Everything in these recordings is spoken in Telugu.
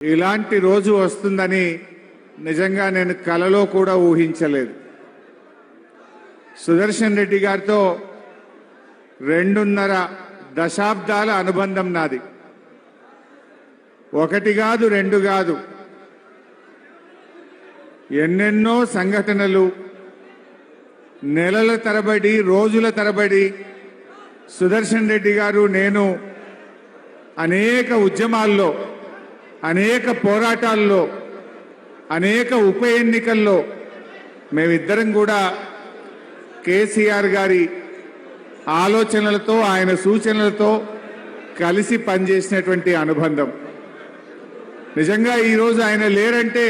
ఇలాంటి రోజు వస్తుందని నిజంగా నేను కలలో కూడా ఊహించలేదు. సుదర్శన్ రెడ్డి గారితో 2.5 దశాబ్దాల అనుబంధం నాది. 1 కాదు 2 కాదు, ఎన్నెన్నో సంఘటనలు, నెలల తరబడి రోజుల తరబడి సుదర్శన్ రెడ్డి గారు నేను అనేక ఉద్యమాల్లో, అనేక పోరాటాల్లో, అనేక ఉప ఎన్నికల్లో మేమిద్దరం కూడా కేసీఆర్ గారి ఆలోచనలతో, ఆయన సూచనలతో కలిసి పనిచేసినటువంటి అనుబంధం. నిజంగా ఈరోజు ఆయన లేరంటే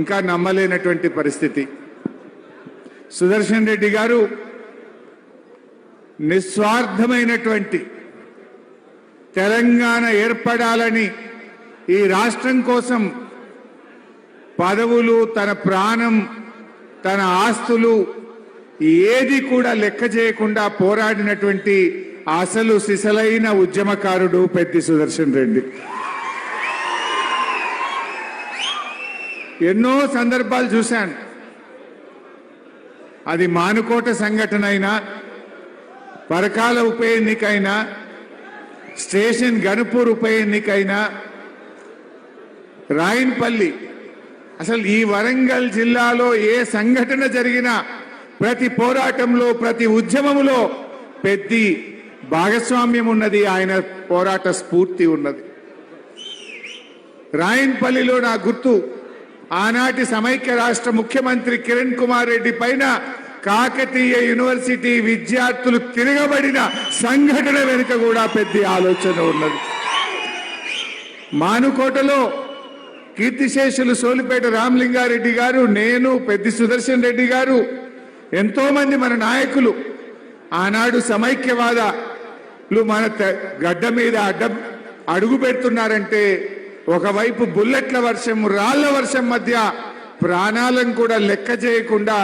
ఇంకా నమ్మలేనటువంటి పరిస్థితి. సుదర్శన్ రెడ్డి గారు నిస్వార్థమైనటువంటి తెలంగాణ ఏర్పడాలని, ఈ రాష్ట్రం కోసం పదవులు, తన ప్రాణం, తన ఆస్తులు ఏది కూడా లెక్క చేయకుండా పోరాడినటువంటి అసలు సిసలైన ఉద్యమకారుడు పెద్ది సుదర్శన్ రెడ్డి. ఎన్నో సందర్భాలు చూశాను. అది మానుకోట సంఘటన అయినా, పరకాల ఉప ఎన్నికైనా, స్టేషన్ గణపూర్ ఉప ఎన్నికైనా, రాయన్పల్లి, అసలు ఈ వరంగల్ జిల్లాలో ఏ సంఘటన జరిగినా ప్రతి పోరాటంలో, ప్రతి ఉద్యమంలో పెద్ది భాగస్వామ్యం ఉన్నది, ఆయన పోరాట స్ఫూర్తి ఉన్నది. రాయన్పల్లిలో నా గుర్తు, ఆనాటి సమైక్య రాష్ట్ర ముఖ్యమంత్రి కిరణ్ కుమార్ రెడ్డి పైన కాకతీయ యూనివర్సిటీ విద్యార్థులు తిరగబడిన సంఘటన వెనుక కూడా పెద్ద ఆలోచన ఉన్నది. మానుకోటలో కీర్తిశేషులు సోలిపేట రామలింగారెడ్డి గారు, నేను, పెద్ది సుదర్శన్ రెడ్డి గారు, ఎంతో మంది మన నాయకులు ఆనాడు సమైక్యవాదులు మన గడ్డ మీద అడుగు పెడుతున్నారంటే ఒకవైపు బుల్లెట్ల వర్షం, రాళ్ల వర్షం మధ్య ప్రాణాలను కూడా లెక్క చేయకుండా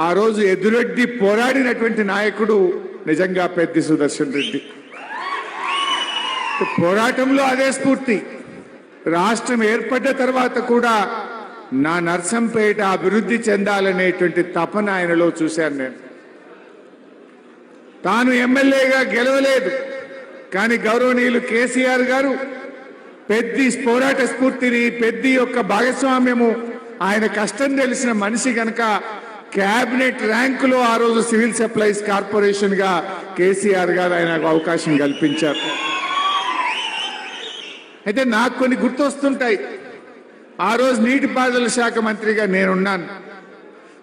ఆ రోజు ఎదురెడ్డి పోరాడినటువంటి నాయకుడు నిజంగా పెద్ది సుదర్శన్ రెడ్డి. పోరాటంలో అదే స్ఫూర్తి. రాష్ట్రం ఏర్పడ్డ తర్వాత కూడా నా నర్సంపేట అభివృద్ధి చెందాలనేటువంటి తపన ఆయనలో చూశాను నేను. తాను ఎమ్మెల్యేగా గెలవలేదు, కానీ గౌరవనీయులు కేసీఆర్ గారు పెద్ది పోరాట స్ఫూర్తిని, పెద్ది యొక్క భాగస్వామ్యము, ఆయన కష్టం తెలిసిన మనిషి గనక క్యాబినెట్ ర్యాంకులో ఆ రోజు సివిల్ సప్లైస్ కార్పొరేషన్ గా కేసీఆర్ గారు ఆయనకు అవకాశం కల్పించారు. అయితే నాకు కొన్ని గుర్తొస్తుంటాయి. ఆ రోజు నీటిపారుదల శాఖ మంత్రిగా నేనున్నాను.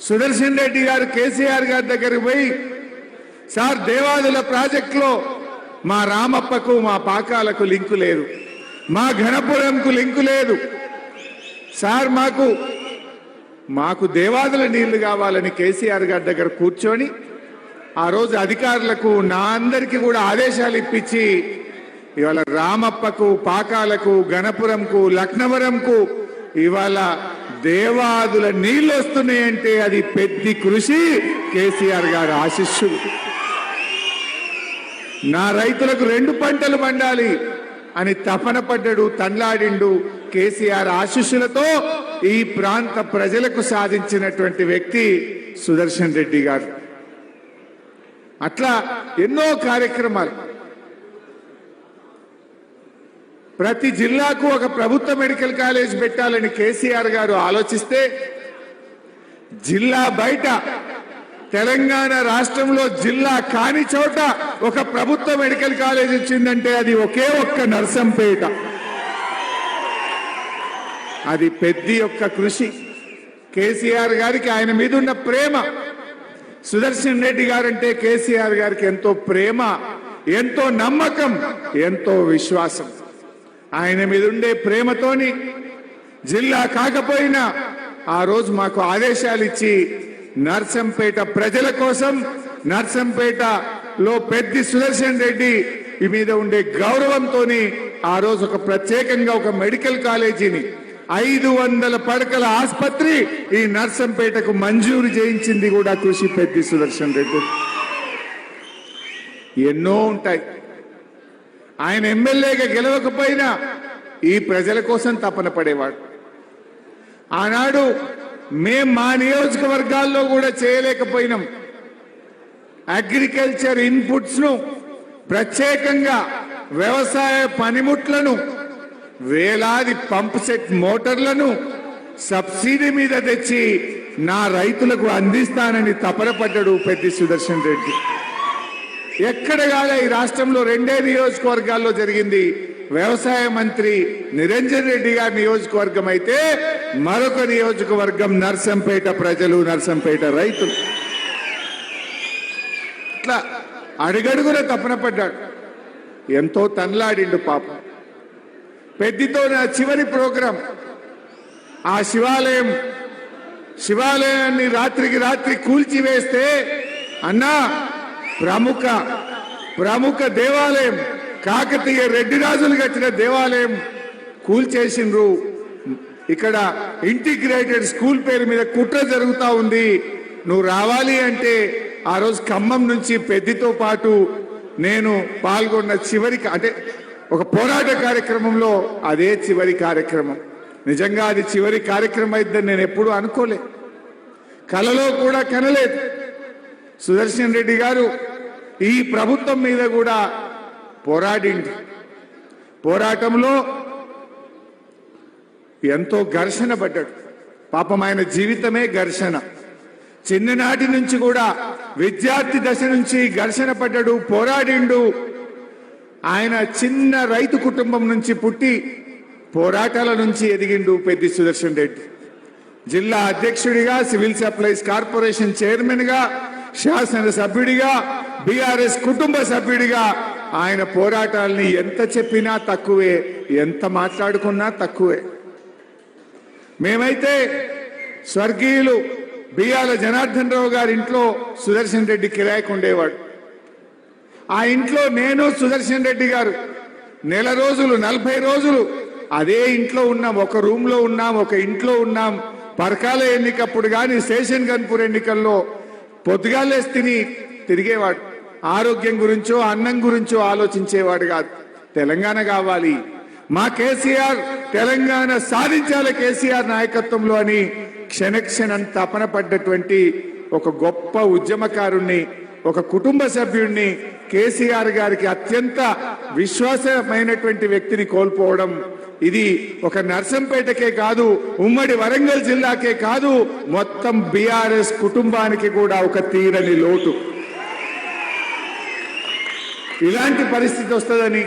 సుదర్శన్ రెడ్డి గారు కేసీఆర్ గారి దగ్గరికి పోయి, సార్ దేవాదుల ప్రాజెక్టులో మా రామప్పకు, మా పాకాలకు లింకు లేదు, మా ఘనపురంకు లింకు లేదు సార్, మాకు దేవాదుల నీళ్లు కావాలని కేసీఆర్ గారి దగ్గర కూర్చొని ఆ రోజు అధికారులకు, నా అందరికీ కూడా ఆదేశాలు ఇప్పించి ఇవాళ రామప్పకు, పాకాలకు, గణపురంకు, లక్నవరంకు ఇవాళ దేవాదుల నీళ్లు వస్తున్నాయంటే అది పెద్ద కృషి, కేసీఆర్ గారి ఆశీస్సులు. నా రైతులకు 2 పంటలు పండాలి అని తపన పడ్డాడు, తన్లాడిండు. కేసీఆర్ ఆశీస్సులతో ఈ ప్రాంత ప్రజలకు సాధించినటువంటి వ్యక్తి సుదర్శన్ రెడ్డి గారు. అట్లా ఎన్నో కార్యక్రమాలు. ప్రతి జిల్లాకు ఒక ప్రభుత్వ మెడికల్ కాలేజ్ పెట్టాలని కేసీఆర్ గారు ఆలోచిస్తే, జిల్లా బయట తెలంగాణ రాష్ట్రంలో జిల్లా కాని చోట ఒక ప్రభుత్వ మెడికల్ కాలేజ్ వచ్చిందంటే అది ఒకే ఒక్క నర్సంపేట. అది పెద్ద యొక్క కృషి. కేసీఆర్ గారికి ఆయన మీద ఉన్న ప్రేమ. సుదర్శన్ రెడ్డి గారంటే కేసీఆర్ గారికి ఎంతో ప్రేమ, ఎంతో నమ్మకం, ఎంతో విశ్వాసం. ఆయన మీద ఉండే ప్రేమతోని జిల్లా కాకపోయినా ఆ రోజు మాకు ఆదేశాలు ఇచ్చి నర్సంపేట ప్రజల కోసం, నర్సంపేటలో పెద్ది సుదర్శన్ రెడ్డి మీద ఉండే గౌరవంతో ఆ రోజు ఒక ప్రత్యేకంగా ఒక మెడికల్ కాలేజీని, 500 పడకల ఆసుపత్రి ఈ నర్సంపేటకు మంజూరు చేయించింది కూడా కృషి పెద్ది సుదర్శన్ రెడ్డి. ఎన్నో ఉంటాయి. ఆయన ఎమ్మెల్యేగా గెలవకపోయినా ఈ ప్రజల కోసం తపన పడేవాడు. ఆనాడు మేం మా నియోజకవర్గాల్లో కూడా చేయలేకపోయినాం. అగ్రికల్చర్ ఇన్పుట్స్ ను ప్రత్యేకంగా వ్యవసాయ పనిముట్లను వేలాది పంప్ సెట్ మోటార్లను సబ్సిడీ మీద తెచ్చి నా రైతులకు అందిస్తానని తపన పడ్డాడు పెద్ది సుదర్శన్ రెడ్డి. ఎక్కడ కాలే ఈ రాష్ట్రంలో 2 నియోజకవర్గాల్లో జరిగింది. వ్యవసాయ మంత్రి నిరంజన్ రెడ్డి గారి నియోజకవర్గం అయితే మరొక నియోజకవర్గం నర్సంపేట ప్రజలు, నర్సంపేట రైతులు. ఇట్లా అడుగడుగున తపన పడ్డాడు. ఎంతో తన్లాడిండు పాపం. పెద్దితో నా చివరి ప్రోగ్రాం ఆ శివాలయాన్ని రాత్రికి రాత్రి కూల్చివేస్తే అన్నా ప్రముఖ దేవాలయం కాకతీయ రెడ్డి రాజులు కట్టిన దేవాలయం కూల్చేసిండ్రు. ఇక్కడ ఇంటిగ్రేటెడ్ స్కూల్ పేరు మీద కుట్ర జరుగుతా ఉంది. నువ్వు రావాలి అంటే ఆ రోజు ఖమ్మం నుంచి పెద్దితో పాటు నేను పాల్గొన్న చివరి అంటే ఒక పోరాట కార్యక్రమంలో అదే చివరి కార్యక్రమం. నిజంగా అది చివరి కార్యక్రమం అయిద్దని నేను ఎప్పుడూ అనుకోలే, కలలో కూడా కనలేదు. సుదర్శన్ రెడ్డి గారు ఈ ప్రభుత్వం మీద కూడా పోరాడింది. పోరాటంలో ఎంతో ఘర్షణ పడ్డాడు. పాపం ఆయన జీవితమే ఘర్షణ. చిన్ననాటి నుంచి కూడా విద్యార్థి దశ నుంచి ఘర్షణ పడ్డాడు, పోరాడిండు. ఆయన చిన్న రైతు కుటుంబం నుంచి పుట్టి పోరాటాల నుంచి ఎదిగిండు పెద్ది సుదర్శన్ రెడ్డి. జిల్లా అధ్యక్షుడిగా, సివిల్ సప్లైస్ కార్పొరేషన్ చైర్మన్ గా, శాసనసభ్యుడిగా, బీఆర్ఎస్ కుటుంబ సభ్యుడిగా ఆయన పోరాటాలని ఎంత చెప్పినా తక్కువే, ఎంత మాట్లాడుకున్నా తక్కువే. మేమైతే స్వర్గీయులు బియ్యాల జనార్దన్ రావు గారి ఇంట్లో సుదర్శన్ రెడ్డి కిరాయికి ఉండేవాడు. ఆ ఇంట్లో నేను సుదర్శన్ రెడ్డి గారు నెల రోజులు 40 రోజులు అదే ఇంట్లో ఉన్నాం. ఒక రూమ్ లో ఉన్నాం, ఒక ఇంట్లో ఉన్నాం. పరకాల ఎన్నికప్పుడు కానీ శేషన్ గన్పూర్ ఎన్నికల్లో పొద్దుగాలేసి తిరిగేవాడు. ఆరోగ్యం గురించో అన్నం గురించో ఆలోచించేవాడు కాదు. తెలంగాణ కావాలి, మా కేసీఆర్ తెలంగాణ సాధించాలి కేసీఆర్ నాయకత్వంలో అని క్షణక్షణం తపన పడ్డటువంటి ఒక గొప్ప ఉద్యమకారుణ్ణి, ఒక కుటుంబ సభ్యుడిని, కేసీఆర్ గారికి అత్యంత విశ్వాసమైనటువంటి వ్యక్తిని కోల్పోవడం ఇది ఒక నర్సంపేటకే కాదు, ఉమ్మడి వరంగల్ జిల్లాకే కాదు, మొత్తం బీఆర్ఎస్ కుటుంబానికి కూడా ఒక తీరని లోటు. ఇలాంటి పరిస్థితి వస్తుందని,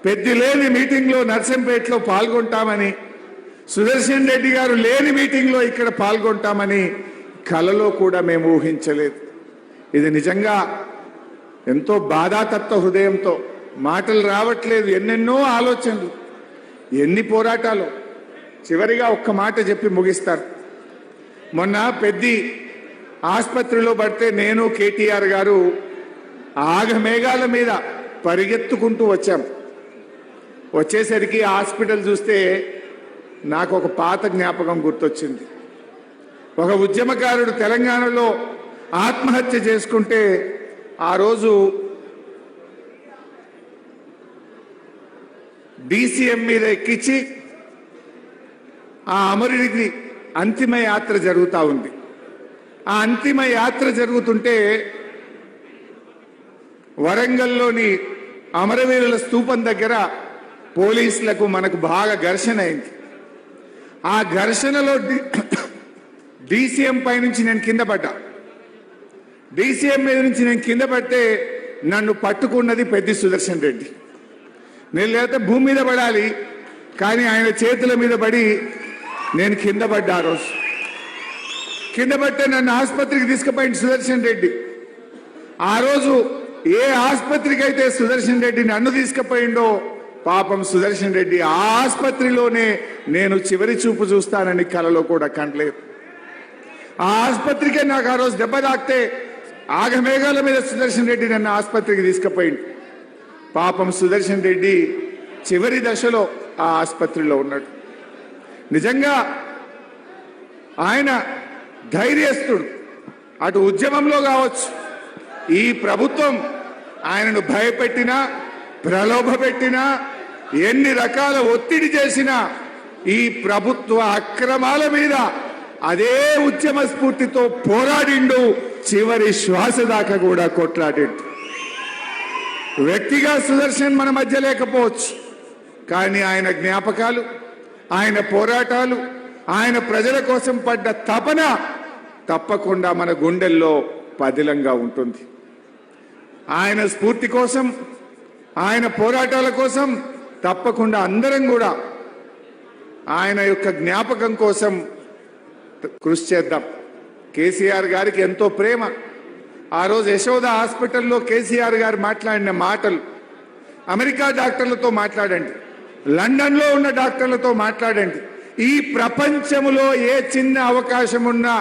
పెద్ది లేని మీటింగ్లో నర్సంపేటలో పాల్గొంటామని, సుదర్శన్ రెడ్డి గారు లేని మీటింగ్లో ఇక్కడ పాల్గొంటామని కలలో కూడా మేము ఊహించలేదు. ఇది నిజంగా ఎంతో బాధాతత్వ హృదయంతో, మాటలు రావట్లేదు, ఎన్నెన్నో ఆలోచనలు, ఎన్ని పోరాటాలు. చివరిగా ఒక్క మాట చెప్పి ముగిస్తారు. మొన్న పెద్ది ఆసుపత్రిలో పడితే నేను కేటీఆర్ గారు ఆగమేఘాల మీద పరిగెత్తుకుంటూ వచ్చాం. వచ్చేసరికి హాస్పిటల్ చూస్తే నాకు ఒక పాత జ్ఞాపకం గుర్తొచ్చింది. ఒక ఉద్యమకారుడు తెలంగాణలో ఆత్మహత్య చేసుకుంటే ఆ రోజు డీసీఎం మీద ఎక్కించి ఆ అమరుడికి అంతిమ యాత్ర జరుగుతూ ఉంది. ఆ అంతిమ యాత్ర జరుగుతుంటే వరంగల్లోని అమరవీరుల స్తూపం దగ్గర పోలీసులకు మనకు బాగా ఘర్షణ అయింది. ఆ ఘర్షణలో డీసీఎం పై నుంచి నేను కింద పడ్డా. డీసీఎం మీద నుంచి నేను కింద పడితే నన్ను పట్టుకున్నది పెద్ది సుదర్శన్ రెడ్డి. నేను లేకపోతే భూమి మీద పడాలి, కానీ ఆయన చేతుల మీద పడి నేను కింద పడ్డా. ఆ రోజు కింద పడితే నన్ను ఆసుపత్రికి తీసుకుపోయింది సుదర్శన్ రెడ్డి. ఆ రోజు ఏ ఆసుపత్రికి అయితే సుదర్శన్ రెడ్డి నన్ను తీసుకుపోయిండో, పాపం సుదర్శన్ రెడ్డి ఆ ఆసుపత్రిలోనే నేను చివరి చూపు చూస్తానని కలలో కూడా కనలేదు. ఆ ఆసుపత్రికే నాకు ఆ రోజు దెబ్బ తాకితే ఆగమేఘాల మీద సుదర్శన్ రెడ్డి నన్ను ఆసుపత్రికి తీసుకుపోయింది. పాపం సుదర్శన్ రెడ్డి చివరి దశలో ఆ ఆసుపత్రిలో ఉన్నాడు. నిజంగా ఆయన ధైర్యస్తుడు. అటు ఉద్యమంలో కావచ్చు, ఈ ప్రభుత్వం ఆయనను భయపెట్టినా, ప్రలోభ పెట్టినా, ఎన్ని రకాల ఒత్తిడి చేసినా ఈ ప్రభుత్వ అక్రమాల మీద అదే ఉద్యమ స్ఫూర్తితో పోరాడిండు, చివరి శ్వాస దాకా కూడా కొట్లాడిండు. వ్యక్తిగా సుదర్శన్ మన మధ్య లేకపోవచ్చు, కానీ ఆయన జ్ఞాపకాలు, ఆయన పోరాటాలు, ఆయన ప్రజల కోసం పడ్డ తపన తప్పకుండా మన గుండెల్లో పదిలంగా ఉంటుంది. ఆయన స్ఫూర్తి కోసం, ఆయన పోరాటాల కోసం తప్పకుండా అందరం కూడా ఆయన యొక్క జ్ఞాపకం కోసం కృషి చేద్దాం. కేసీఆర్ గారికి ఎంతో ప్రేమ. ఆ రోజు యశోద హాస్పిటల్లో కేసీఆర్ గారు మాట్లాడిన మాటలు, అమెరికా డాక్టర్లతో మాట్లాడండి, లండన్లో ఉన్న డాక్టర్లతో మాట్లాడండి, ఈ ప్రపంచంలో ఏ చిన్న అవకాశం ఉన్నా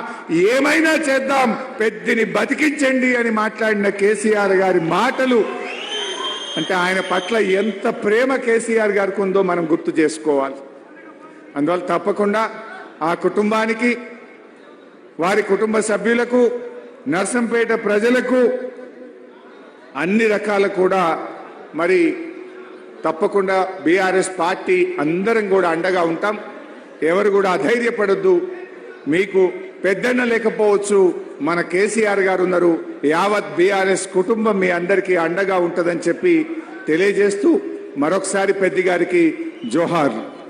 ఏమైనా చేద్దాం, పెద్దిని బతికించండి అని మాట్లాడిన కేసీఆర్ గారి మాటలు అంటే ఆయన పట్ల ఎంత ప్రేమ కేసీఆర్ గారికి ఉందో మనం గుర్తు చేసుకోవాలి. అందువల్ల తప్పకుండా ఆ కుటుంబానికి, వారి కుటుంబ సభ్యులకు, నర్సంపేట ప్రజలకు అన్ని రకాల కూడా మరి తప్పకుండా బీఆర్ఎస్ పార్టీ అందరం కూడా అండగా ఉంటాం. ఎవరు కూడా అధైర్యపడొద్దు. మీకు పెద్దన్న లేకపోవచ్చు, మన కేసీఆర్ గారు ఉన్నారు. యావత్ బీఆర్ఎస్ కుటుంబం మీ అందరికీ అండగా ఉంటుందని చెప్పి తెలియజేస్తూ మరొకసారి పెద్ది గారికి జోహార్లు.